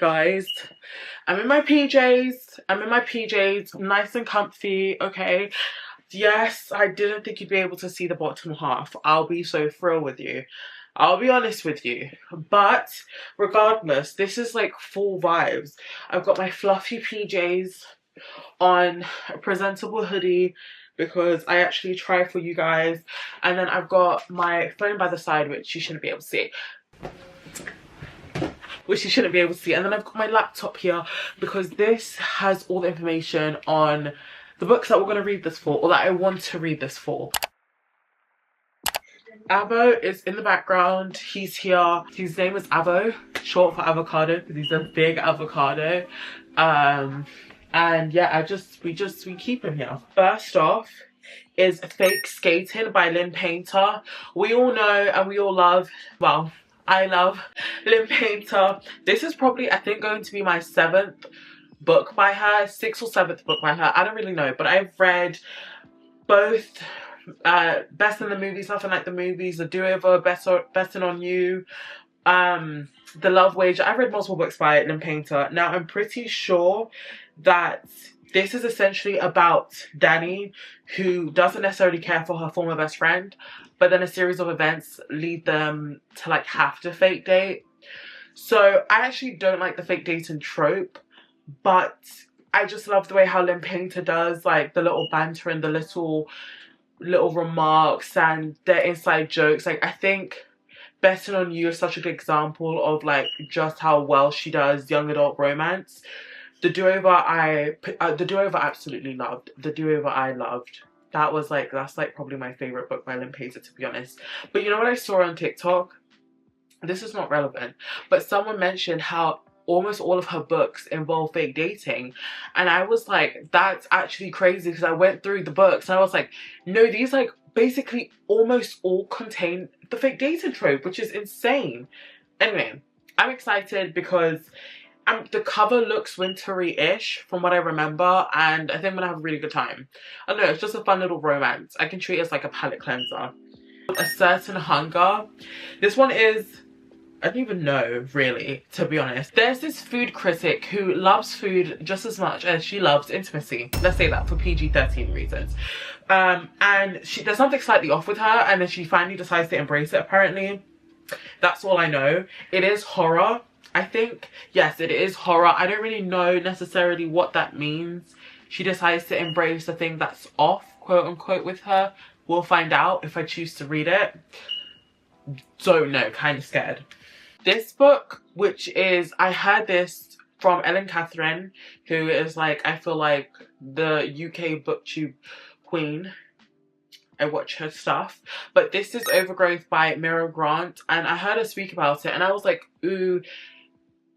Guys, I'm in my PJs, nice and comfy, okay? Yes, I didn't think you'd be able to see the bottom half. I'll be so thrilled with you. I'll be honest with you. But regardless, this is like full vibes. I've got my fluffy PJs on, a presentable hoodie because I actually try for you guys. And then I've got my phone by the side, which you shouldn't be able to see. And then I've got my laptop here because this has all the information on the books that we're going to read this for, or that I want to read this for. Avo is in the background. He's here. His name is Avo, short for avocado, because he's a big avocado. And yeah, we keep him here. First off is Fake Skating by Lynn Painter. We all know and we all love, well, I love Lynn Painter. This is probably, I think, going to be my 7th book by her, 6th or 7th book by her. I don't really know, but I've read both Best in the Movies, Nothing Like the Movies, The Do-Over, Betting on You, The Love Wager. I've read multiple books by Lynn Painter. Now, I'm pretty sure that this is essentially about Danny, who doesn't necessarily care for her former best friend, but then a series of events lead them to like have to fake date. So I actually don't like the fake dating trope, but I just love the way how Lynn Painter does like the little banter and the little remarks and their inside jokes. Like, I think Betting on You is such a good example of like just how well she does young adult romance. The Do-Over I absolutely loved. The Do-Over I loved. That's like probably my favorite book by Lynn Painter, to be honest. But you know what I saw on TikTok? This is not relevant, but someone mentioned how almost all of her books involve fake dating, and I was like, that's actually crazy, because I went through the books and I was like, no, these like basically almost all contain the fake dating trope, which is insane. Anyway, I'm excited because the cover looks wintry-ish from what I remember, and I think I'm gonna have a really good time. I don't know, it's just a fun little romance. I can treat it as like a palate cleanser. A Certain Hunger. This one is, I don't even know, really, to be honest. There's this food critic who loves food just as much as she loves intimacy. Let's say that for PG-13 reasons. And there's something slightly off with her, and then she finally decides to embrace it, apparently. That's all I know. It is horror, I think. Yes, it is horror. I don't really know necessarily what that means. She decides to embrace the thing that's off, quote unquote, with her. We'll find out if I choose to read it. Don't know, kind of scared. This book, which is, I heard this from Ellen Catherine, who is like, I feel like the UK booktube queen. I watch her stuff. But this is Overgrowth by Mira Grant, and I heard her speak about it and I was like, ooh,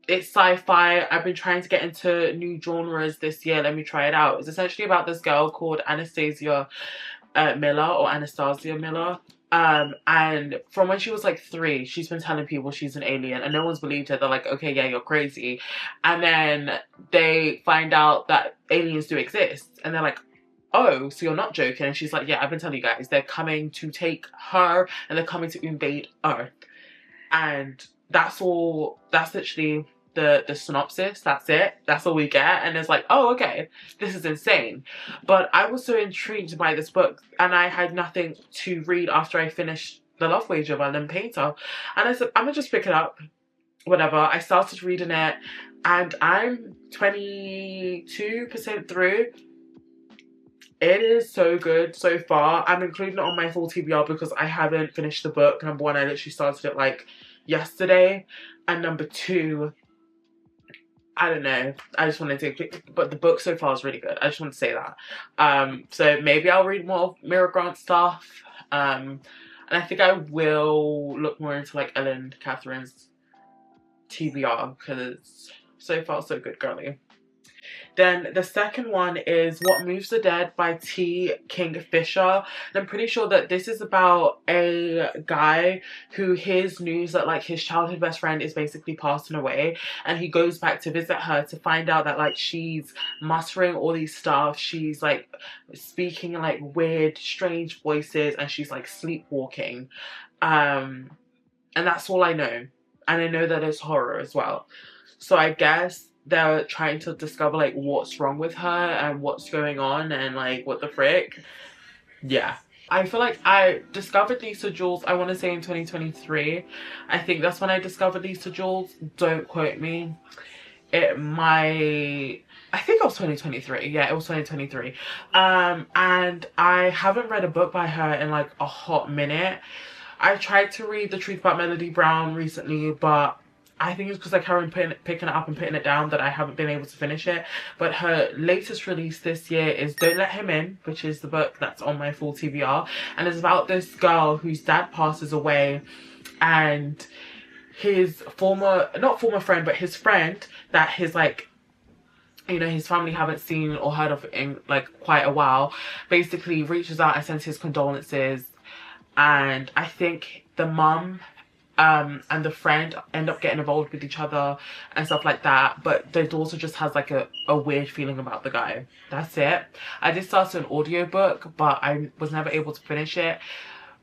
it's sci-fi. I've been trying to get into new genres this year. Let me try it out. It's essentially about this girl called Anastasia Miller. And from when she was like 3, she's been telling people she's an alien, and no one's believed her. They're like, okay, yeah, you're crazy. And then they find out that aliens do exist, and they're like, oh, so you're not joking? And she's like, yeah, I've been telling you guys, they're coming to take her and they're coming to invade Earth. And that's literally the synopsis. That's it. That's all we get. And it's like, oh, okay, this is insane. But I was so intrigued by this book, and I had nothing to read after I finished The Love Wager by Lynn Painter. And I said, I'm gonna just pick it up, whatever. I started reading it and I'm 22% through. It is so good so far. I'm including it on my full TBR because I haven't finished the book. Number 1, I literally started it like yesterday. And number 2, I don't know. I just wanted to, but the book so far is really good. I just want to say that. So maybe I'll read more of Mira Grant stuff. And I think I will look more into like Ellen Catherine's TBR because so far so good, girly. Then the second one is What Moves the Dead by T. Kingfisher. And I'm pretty sure that this is about a guy who hears news that like his childhood best friend is basically passing away, and he goes back to visit her to find out that like she's mustering all these stuff. She's like speaking in like weird, strange voices, and she's like sleepwalking. And that's all I know. And I know that it's horror as well. So I guess they're trying to discover like what's wrong with her and what's going on and like what the frick. Yeah. I feel like I discovered Lisa Jules, I want to say in 2023. I think that's when I discovered Lisa Jules. Don't quote me. It might... I think it was 2023. Yeah, it was 2023. And I haven't read a book by her in like a hot minute. I tried to read The Truth About Melody Brown recently, but I think it's because I carry on picking it up and putting it down that I haven't been able to finish it. But her latest release this year is Don't Let Him In, which is the book that's on my full TBR. And it's about this girl whose dad passes away, and his not former friend, but his friend that his like, you know, his family haven't seen or heard of in like quite a while, basically reaches out and sends his condolences. And I think the mum and the friend end up getting involved with each other and stuff like that, but the daughter just has like a weird feeling about the guy. That's it. I did start an audiobook, but I was never able to finish it.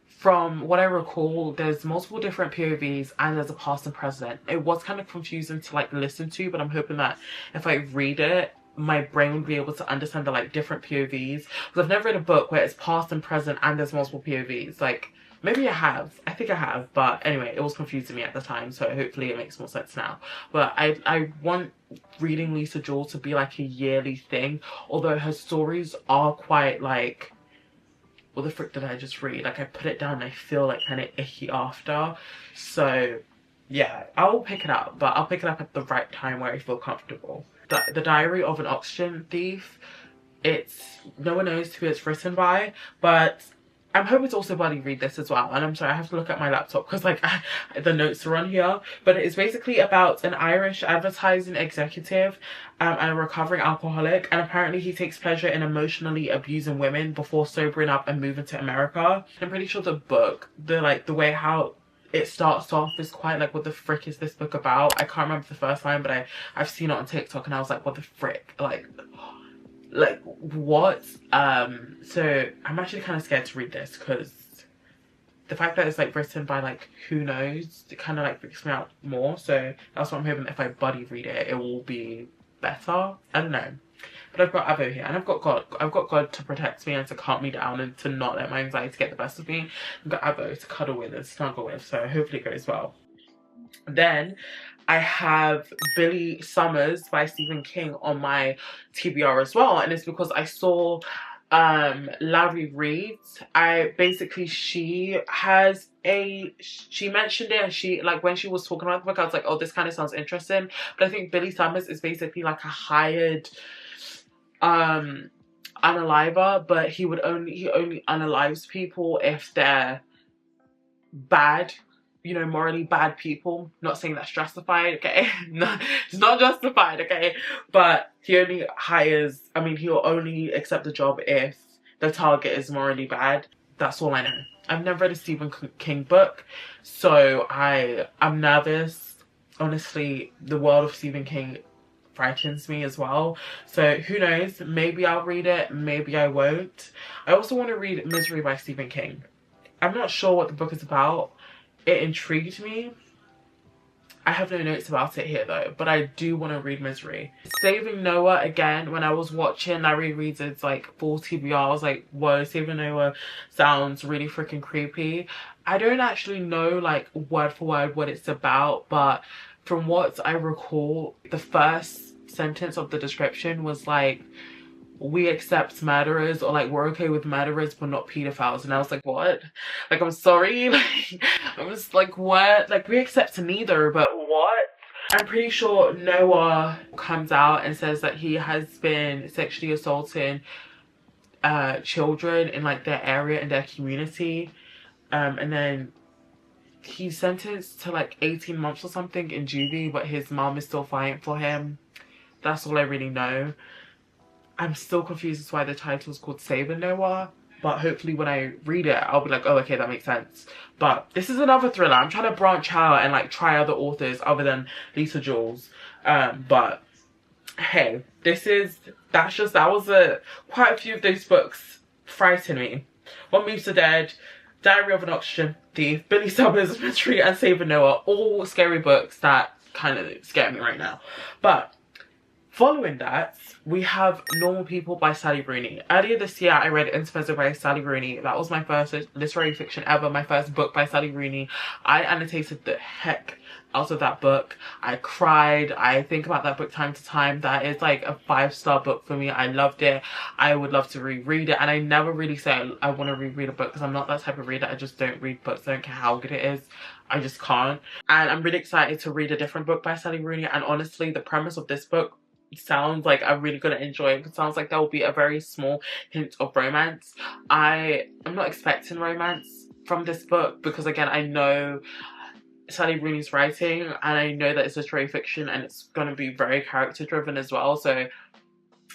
From what I recall, there's multiple different POVs and there's a past and present. It was kind of confusing to like listen to, but I'm hoping that if I read it, my brain would be able to understand the like different POVs, because I've never read a book where it's past and present and there's multiple POVs. Like, maybe I have. I think I have. But anyway, it was confusing me at the time. So hopefully it makes more sense now. But I want reading Lisa Jules to be like a yearly thing. Although her stories are quite like... What the frick did I just read? Like, I put it down and I feel like kind of icky after. So yeah, I'll pick it up. But I'll pick it up at the right time where I feel comfortable. The Diary of an Oxygen Thief. It's... No one knows who it's written by. But... I'm hoping to also buddy read this as well. And I'm sorry, I have to look at my laptop because like the notes are on here. But it's basically about an Irish advertising executive and a recovering alcoholic. And apparently he takes pleasure in emotionally abusing women before sobering up and moving to America. I'm pretty sure the book, the way how it starts off is quite like, what the frick is this book about? I can't remember the first time, but I've seen it on TikTok and I was like, what the frick? Like what? So I'm actually kind of scared to read this because the fact that it's like written by like who knows, it kind of like freaks me out more. So that's what I'm hoping, if I buddy read it, it will be better. I don't know. But I've got Avo here and I've got God to protect me and to calm me down and to not let my anxiety get the best of me. I've got Avo to cuddle with and snuggle with, so hopefully it goes well. Then I have Billy Summers by Stephen King on my TBR as well, and it's because I saw Larry Reed. She mentioned it, and she, like, when she was talking about the book, I was like, oh, this kind of sounds interesting. But I think Billy Summers is basically like a hired unaliver, but he only unalives people if they're bad, you know, morally bad people. Not saying that's justified, okay? No, it's not justified, okay? But he only hires, I mean, he'll only accept the job if the target is morally bad. That's all I know. I've never read a Stephen King book, so I'm nervous. Honestly, the world of Stephen King frightens me as well. So who knows? Maybe I'll read it, maybe I won't. I also want to read Misery by Stephen King. I'm not sure what the book is about. It intrigued me. I have no notes about it here though, but I do want to read Misery. Saving Noah, again, when I was watching Larry Reed's like full TBR, I was like, whoa, Saving Noah sounds really freaking creepy. I don't actually know like word for word what it's about, but from what I recall, the first sentence of the description was like, we accept murderers, or like, we're okay with murderers but not pedophiles. And I was like, what? Like, I'm sorry, like, I was like, what? Like, we accept neither, but what? I'm pretty sure Noah comes out and says that he has been sexually assaulting children in like their area and their community, and then he's sentenced to like 18 months or something in juvie, but his mom is still fighting for him. That's all I really know. I'm still confused as to why the title is called Saving Noah, but hopefully when I read it, I'll be like, oh, okay, that makes sense. But this is another thriller. I'm trying to branch out and like try other authors other than Lisa Jules. But hey, that was quite a few of those books frighten me. One Moves the Dead, Diary of an Oxygen Thief, Billy Summers, Mystery, and Saving Noah. All scary books that kind of scaring me right now. But following that, we have Normal People by Sally Rooney. Earlier this year, I read Inspo by Sally Rooney. That was my first literary fiction ever, my first book by Sally Rooney. I annotated the heck out of that book. I cried. I think about that book time to time. That is like a 5-star book for me. I loved it. I would love to reread it. And I never really say I want to reread a book because I'm not that type of reader. I just don't read books. I don't care how good it is. I just can't. And I'm really excited to read a different book by Sally Rooney. And honestly, the premise of this book sounds like I'm really gonna enjoy it. It sounds like there will be a very small hint of romance. I am not expecting romance from this book because, again, I know Sally Rooney's writing and I know that it's literary fiction and it's gonna be very character driven as well, so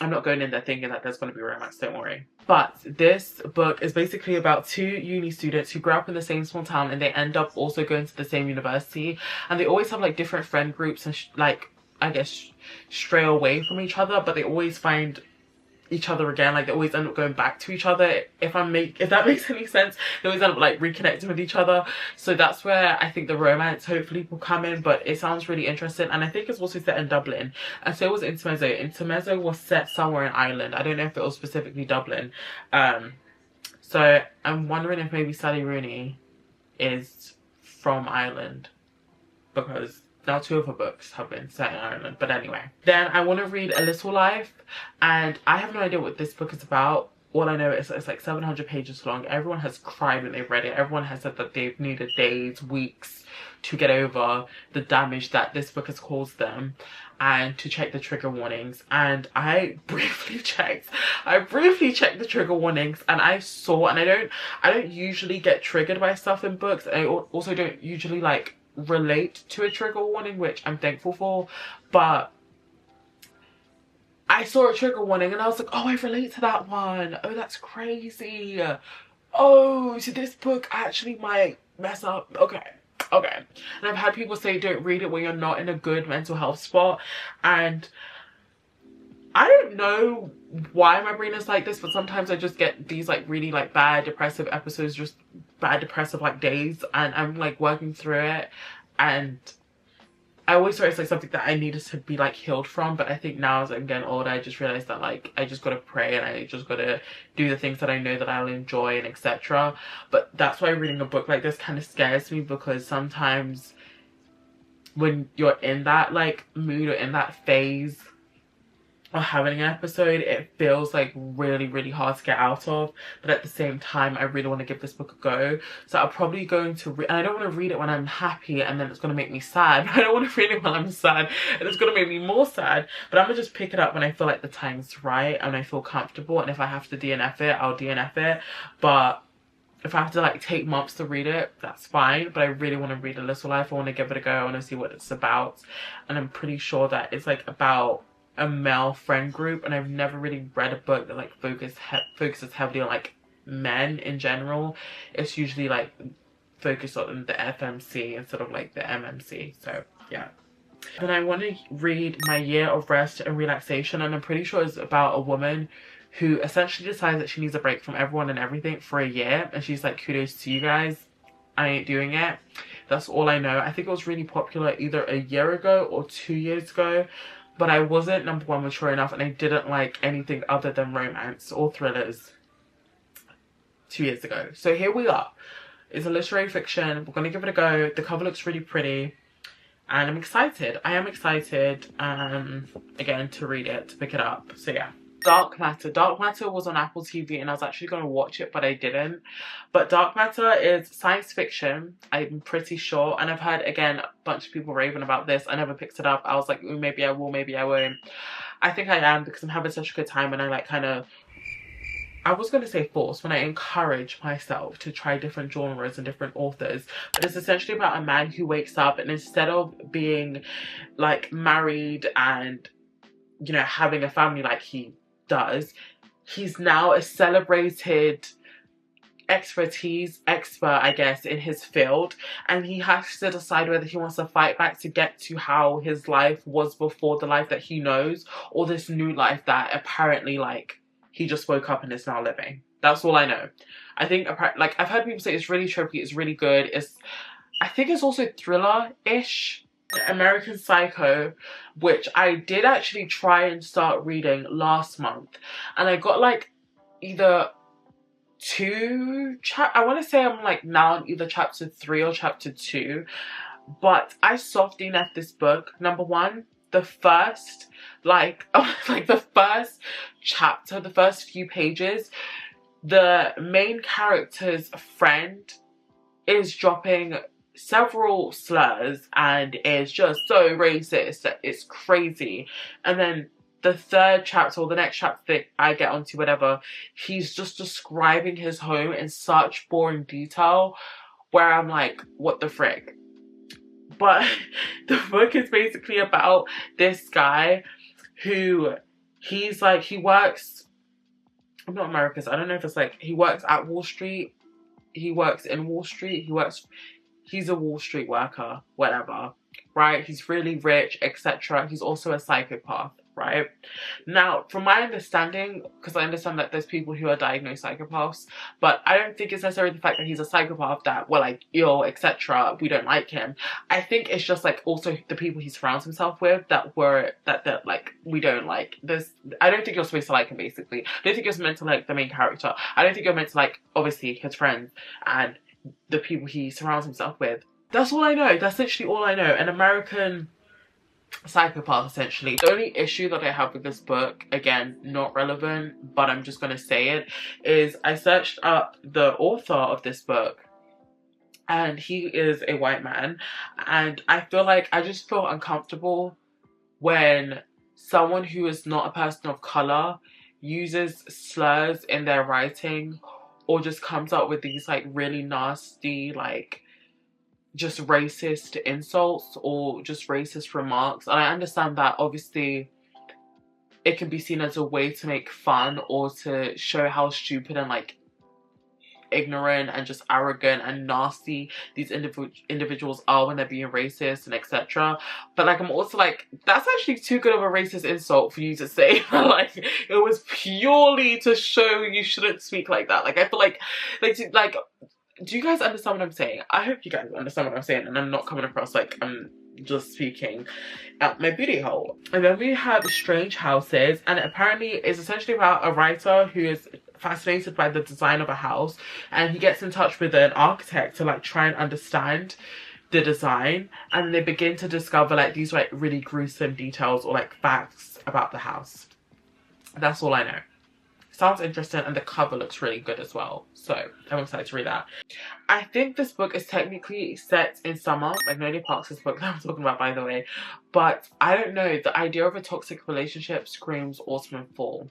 I'm not going in there thinking that there's going to be romance, don't worry. But this book is basically about 2 uni students who grow up in the same small town and they end up also going to the same university, and they always have like different friend groups and like, I guess, stray away from each other, but they always find each other again. Like, they always end up going back to each other, if that makes any sense. They always end up like reconnecting with each other. So that's where I think the romance hopefully will come in, but it sounds really interesting. And I think it's also set in Dublin, and so was Intermezzo. Intermezzo was set somewhere in Ireland. I don't know if it was specifically Dublin. So I'm wondering if maybe Sally Rooney is from Ireland, because now 2 of her books have been set in Ireland. But anyway, then I want to read A Little Life, and I have no idea what this book is about. All I know is it's like 700 pages long. Everyone has cried when they've read it. Everyone has said that they've needed days, weeks to get over the damage that this book has caused them, and to check the trigger warnings. And I briefly checked the trigger warnings, and I saw, and I don't usually get triggered by stuff in books. I also don't usually like relate to a trigger warning, which I'm thankful for, but I saw a trigger warning and I was like, oh, I relate to that one. Oh, that's crazy. Oh, so this book actually might mess up. Okay. And I've had people say don't read it when you're not in a good mental health spot, and I don't know why my brain is like this, but sometimes I just get these like really like bad depressive episodes, just bad depressive like days, and I'm like working through it, and I always thought it's like something that I needed to be like healed from. But I think now as I'm getting older, I just realized that like I just gotta pray and I just gotta do the things that I know that I'll enjoy and etc. But that's why reading a book like this kind of scares me, because sometimes when you're in that like mood or in that phase or having an episode, it feels like really, really hard to get out of. But at the same time, I really want to give this book a go. So I'm probably going to read, and I don't want to read it when I'm happy and then it's going to make me sad. I don't want to read it when I'm sad and it's going to make me more sad. But I'm going to just pick it up when I feel like the time's right and I feel comfortable. And if I have to DNF it, I'll DNF it. But if I have to like take months to read it, that's fine. But I really want to read A Little Life. I want to give it a go. I want to see what it's about. And I'm pretty sure that it's like about a male friend group, and I've never really read a book that like focuses heavily on like men in general. It's usually like focused on the FMC instead of like the MMC. So yeah. Then I want to read My Year of Rest and Relaxation, and I'm pretty sure it's about a woman who essentially decides that she needs a break from everyone and everything for a year, and she's like, kudos to you guys, I ain't doing it. That's all I know. I think it was really popular either a year ago or 2 years ago, but I wasn't, number one, mature enough, and I didn't like anything other than romance or thrillers 2 years ago. So here we are. It's a literary fiction. We're going to give it a go. The cover looks really pretty, and I'm excited. I am excited, again, to read it, to pick it up. So yeah. Dark Matter. Dark Matter was on Apple TV and I was actually going to watch it, but I didn't. But Dark Matter is science fiction, I'm pretty sure. And I've heard, again, a bunch of people raving about this. I never picked it up. I was like, ooh, maybe I will, maybe I won't. I think I am, because I'm having such a good time, and I like kind of, I was going to say force, when I encourage myself to try different genres and different authors. But it's essentially about a man who wakes up, and instead of being like married and, you know, having a family like he does, he's now a celebrated expert, I guess, in his field, and he has to decide whether he wants to fight back to get to how his life was before the life that he knows, or this new life that apparently like he just woke up and is now living. That's all I know. I think like I've heard people say it's really trippy, it's really good. I think it's also thriller-ish. American Psycho, which I did actually try and start reading last month, and I got like either I want to say I'm like now on either chapter 3 or chapter 2, but I softly left this book. Number one, the first like the first chapter, the first few pages, the main character's friend is dropping several slurs and is just so racist that it's crazy. And then the third chapter, or the next chapter that I get onto, whatever, he's just describing his home in such boring detail where I'm like, what the frick? But the book is basically about this guy who he's like, he works, I'm not American, so I don't know if it's like he works at Wall Street, he works in Wall Street, he's a Wall Street worker, whatever, right? He's really rich, etc. He's also a psychopath, right? Now, from my understanding, because I understand that there's people who are diagnosed psychopaths, but I don't think it's necessarily the fact that he's a psychopath that we're like, yo, etc., we don't like him. I think it's just like also the people he surrounds himself with that like we don't like. I don't think you're supposed to like him, basically. I don't think you're meant to like the main character. I don't think you're meant to like, obviously, his friends and the people he surrounds himself with. That's all I know. That's literally all I know. An American psychopath, essentially. The only issue that I have with this book, again, not relevant, but I'm just gonna say it, is I searched up the author of this book and he is a white man, and I just feel uncomfortable when someone who is not a person of color uses slurs in their writing or just comes up with these like really nasty, like just racist insults or just racist remarks. And I understand that obviously it can be seen as a way to make fun or to show how stupid and like ignorant and just arrogant and nasty these individuals are when they're being racist and etc. But like, I'm also like, that's actually too good of a racist insult for you to say. Like, it was purely to show you shouldn't speak like that. Like, I feel like do you guys understand what I'm saying? I hope you guys understand what I'm saying and I'm not coming across like I'm just speaking at my booty hole. And then we have Strange Houses, and apparently it's essentially about a writer who is fascinated by the design of a house, and he gets in touch with an architect to like try and understand the design, and they begin to discover like these like really gruesome details or like facts about the house. That's all I know. Sounds interesting, and the cover looks really good as well, so I'm excited to read that. I think this book is technically set in summer. Magnolia Park's this book that I'm talking about, by the way, but I don't know, the idea of a toxic relationship screams autumn and fall.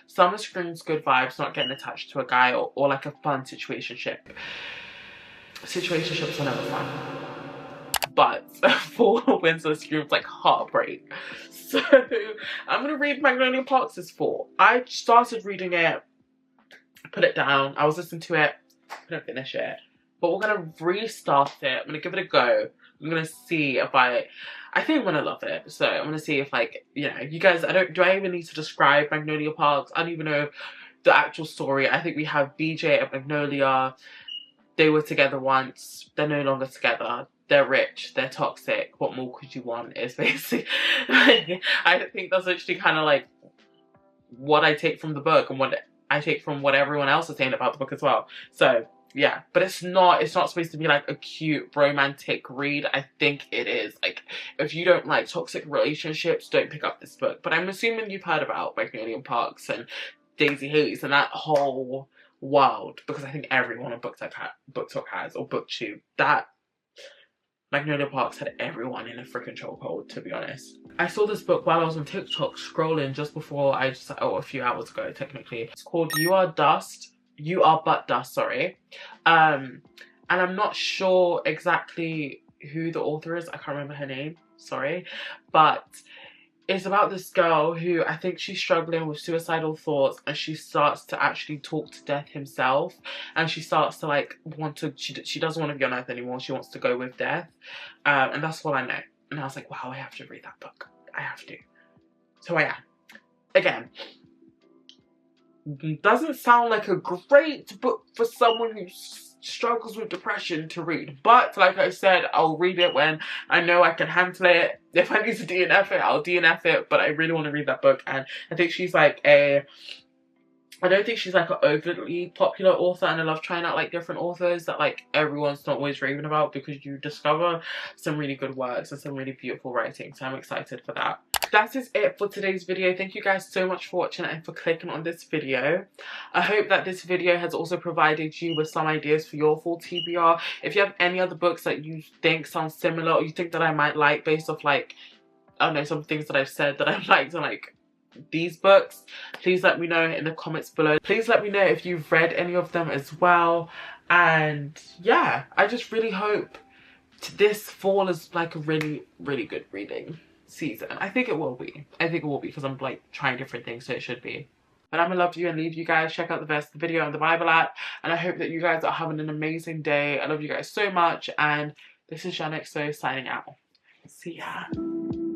Summer screams good vibes, not getting attached to a guy, or like a fun situationship. Situationships are never fun, but fall or winter screams like heartbreak. So I'm gonna read Magnolia Parks' Fall. I started reading it, put it down, I was listening to it, couldn't finish it, but we're gonna restart it. I'm gonna give it a go. I'm gonna see if I think I'm gonna love it. So I'm gonna see if, like, you know, you guys, do I even need to describe Magnolia Parks? I don't even know the actual story. I think we have BJ and Magnolia. They were together once, they're no longer together. They're rich, they're toxic, what more could you want, is basically, I think that's literally kind of like what I take from the book and what I take from what everyone else is saying about the book as well. So yeah, but it's not supposed to be like a cute romantic read. I think it is like, if you don't like toxic relationships, don't pick up this book. But I'm assuming you've heard about Magnolia Parks and Daisy Hayes and that whole world, because I think everyone on BookTok has, or BookTube, that Magnolia Parks had everyone in a freaking chokehold, to be honest. I saw this book while I was on TikTok scrolling just before a few hours ago, technically. It's called You Are But Dust, sorry. And I'm not sure exactly who the author is. I can't remember her name, sorry. But it's about this girl who, I think she's struggling with suicidal thoughts, and she starts to actually talk to death himself, and she starts to like she doesn't want to be on earth anymore. She wants to go with death, and that's what I know. And I was like, wow, I have to read that book. I have to. So I am. Again, doesn't sound like a great book for someone who struggles with depression to read. But like I said, I'll read it when I know I can handle it. If I need to DNF it, I'll DNF it. But I really want to read that book. And I think she's like I don't think she's like an overly popular author, and I love trying out like different authors that like everyone's not always raving about, because you discover some really good works and some really beautiful writing. So I'm excited for that. That is it for today's video. Thank you guys so much for watching and for clicking on this video. I hope that this video has also provided you with some ideas for your fall TBR. If you have any other books that you think sound similar, or you think that I might like based off like, I don't know, some things that I've said that I've liked and like these books, please let me know in the comments below. Please let me know if you've read any of them as well. And yeah, I just really hope this fall is like a really good reading season. I think it will be. I think it will be, because I'm like trying different things, so it should be. But I'm gonna love you and leave you guys. Check out the verse, the video, and the Bible app. And I hope that you guys are having an amazing day. I love you guys so much. And this is Janet So signing out. See ya.